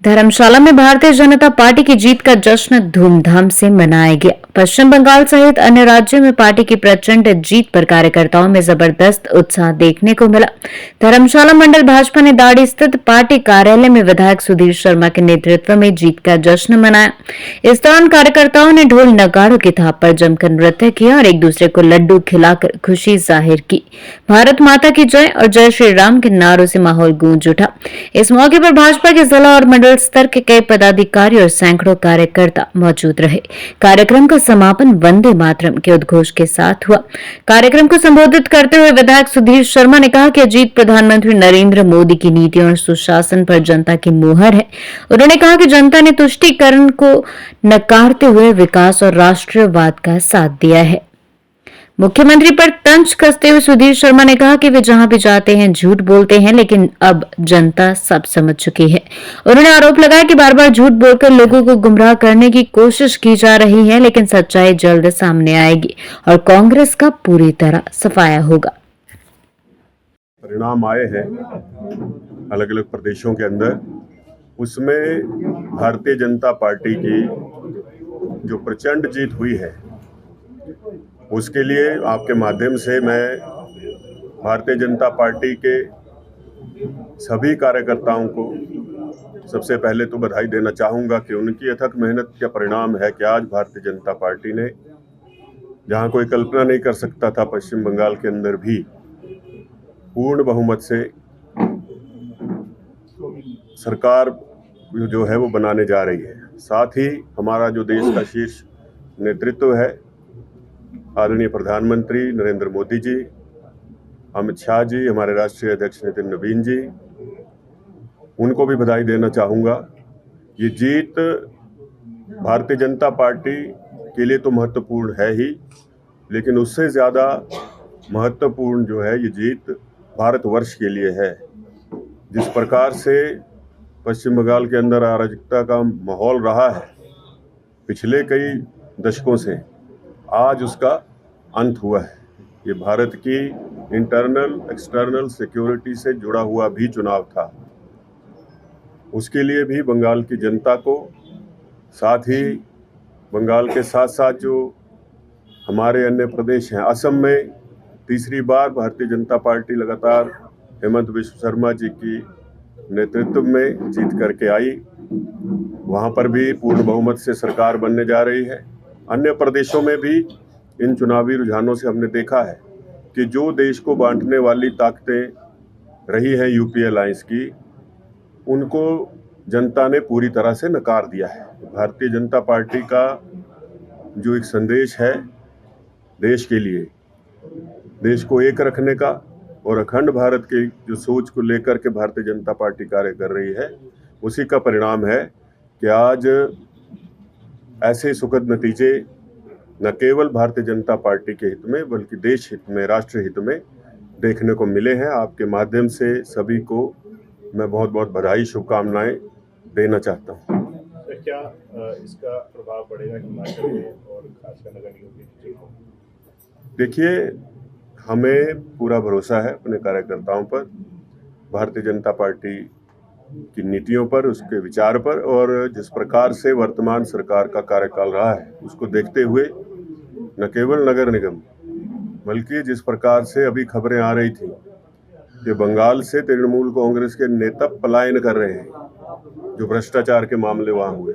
धर्मशाला में भारतीय जनता पार्टी की जीत का जश्न धूमधाम से मनाया गया। पश्चिम बंगाल सहित अन्य राज्यों में पार्टी की प्रचंड जीत पर कार्यकर्ताओं में जबरदस्त उत्साह देखने को मिला। धर्मशाला मंडल भाजपा ने दाड़ी स्थित पार्टी कार्यालय में विधायक सुधीर शर्मा के नेतृत्व में जीत का जश्न मनाया। इस दौरान कार्यकर्ताओं ने ढोल नगाड़ों की थाप पर जमकर नृत्य किया और एक दूसरे को लड्डू खिलाकर खुशी जाहिर की। भारत माता की जय और जय श्री राम के नारों से माहौल गूंज उठा। इस मौके पर भाजपा के जिला और मंडल स्तर के कई पदाधिकारी और सैकड़ों कार्यकर्ता मौजूद रहे। कार्यक्रम का समापन वंदे मातरम के उद्घोष के साथ हुआ। कार्यक्रम को संबोधित करते हुए विधायक सुधीर शर्मा ने कहा कि जीत प्रधानमंत्री नरेंद्र मोदी की नीतियों और सुशासन पर जनता की मुहर है। उन्होंने कहा कि जनता ने तुष्टीकरण को नकारते हुए विकास और राष्ट्रवाद का साथ दिया है। मुख्यमंत्री पर तंज कसते हुए सुधीर शर्मा ने कहा कि वे जहां भी जाते हैं झूठ बोलते हैं, लेकिन अब जनता सब समझ चुकी है। उन्होंने आरोप लगाया कि बार बार झूठ बोलकर लोगों को गुमराह करने की कोशिश की जा रही है, लेकिन सच्चाई जल्द सामने आएगी और कांग्रेस का पूरी तरह सफाया होगा। परिणाम आए हैं अलग अलग प्रदेशों के अंदर, उसमें भारतीय जनता पार्टी की जो प्रचंड जीत हुई है, उसके लिए आपके माध्यम से मैं भारतीय जनता पार्टी के सभी कार्यकर्ताओं को सबसे पहले तो बधाई देना चाहूँगा कि उनकी अथक मेहनत का परिणाम है कि आज भारतीय जनता पार्टी ने, जहाँ कोई कल्पना नहीं कर सकता था, पश्चिम बंगाल के अंदर भी पूर्ण बहुमत से सरकार जो है वो बनाने जा रही है। साथ ही हमारा जो देश का शीर्ष नेतृत्व है, आदरणीय प्रधानमंत्री नरेंद्र मोदी जी, अमित शाह जी, हमारे राष्ट्रीय अध्यक्ष नितिन नवीन जी, उनको भी बधाई देना चाहूँगा। ये जीत भारतीय जनता पार्टी के लिए तो महत्वपूर्ण है ही, लेकिन उससे ज़्यादा महत्वपूर्ण जो है ये जीत भारतवर्ष के लिए है। जिस प्रकार से पश्चिम बंगाल के अंदर अराजकता का माहौल रहा है पिछले कई दशकों से, आज उसका अंत हुआ है। ये भारत की इंटरनल एक्सटर्नल सिक्योरिटी से जुड़ा हुआ भी चुनाव था। उसके लिए भी बंगाल की जनता को, साथ ही बंगाल के साथ साथ जो हमारे अन्य प्रदेश हैं, असम में तीसरी बार भारतीय जनता पार्टी लगातार हेमंत बिश्व शर्मा जी की नेतृत्व में जीत करके आई। वहाँ पर भी पूर्ण बहुमत से सरकार बनने जा रही है। अन्य प्रदेशों में भी इन चुनावी रुझानों से हमने देखा है कि जो देश को बांटने वाली ताकतें रही हैं यूपीए अलायंस की, उनको जनता ने पूरी तरह से नकार दिया है। भारतीय जनता पार्टी का जो एक संदेश है देश के लिए, देश को एक रखने का और अखंड भारत की जो सोच को लेकर के भारतीय जनता पार्टी कार्य कर रही है, उसी का परिणाम है कि आज ऐसे सुखद नतीजे न केवल भारतीय जनता पार्टी के हित में बल्कि देश हित में, राष्ट्र हित में देखने को मिले हैं। आपके माध्यम से सभी को मैं बहुत बहुत बधाई, शुभकामनाएं देना चाहता हूं। तो क्या इसका प्रभाव पड़ेगा हिमाचल में और खासकर नगर निगम की चुनाव में? देखिए, हमें पूरा भरोसा है अपने कार्यकर्ताओं पर, भारतीय जनता पार्टी की नीतियों पर, उसके विचार पर, और जिस प्रकार से वर्तमान सरकार का कार्यकाल रहा है उसको देखते हुए न केवल नगर निगम बल्कि जिस प्रकार से अभी खबरें आ रही थी कि बंगाल से तृणमूल कांग्रेस के नेता पलायन कर रहे हैं, जो भ्रष्टाचार के मामले वहाँ हुए,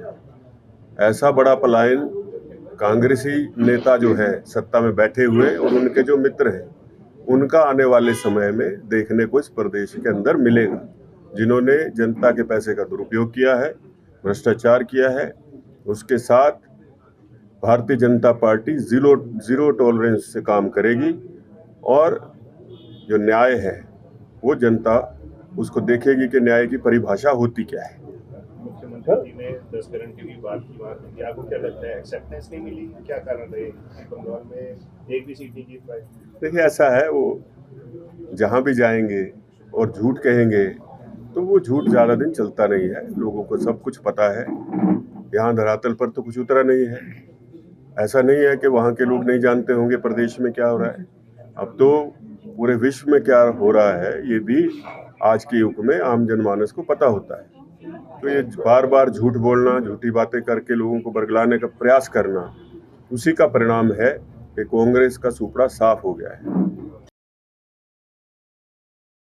ऐसा बड़ा पलायन कांग्रेसी नेता जो है सत्ता में बैठे हुए और उनके जो मित्र हैं, उनका आने वाले समय में देखने को इस प्रदेश के अंदर मिलेगा, जिन्होंने जनता के पैसे का दुरुपयोग किया है, भ्रष्टाचार किया है। उसके साथ Bharatiya Janata party zero tolerance से काम करेगी और जो न्याय है वो जनता उसको देखेगी कि न्याय की परिभाषा होती क्या है। मुख्यमंत्री जी ने 10 करोड़ की भी बात की, आपको क्या लगता है एक्सेप्टेंस नहीं मिली, क्या कारण रहे? बंगाल में एक भी सीट नहीं जीत पाए। देखिए, ऐसा है, वो जहाँ भी जाएंगे और झूठ कहेंगे तो वो झूठ ज़्यादा दिन चलता नहीं है। लोगों को सब कुछ पता है, यहाँ धरातल पर तो कुछ उतरा नहीं है। ऐसा नहीं है कि वहाँ के लोग नहीं जानते होंगे प्रदेश में क्या हो रहा है। अब तो पूरे विश्व में क्या हो रहा है ये भी आज के युग में आम जनमानस को पता होता है। तो ये बार बार झूठ बोलना, झूठी बातें करके लोगों को बरगलाने का प्रयास करना, उसी का परिणाम है कि कांग्रेस का सुपड़ा साफ हो गया है।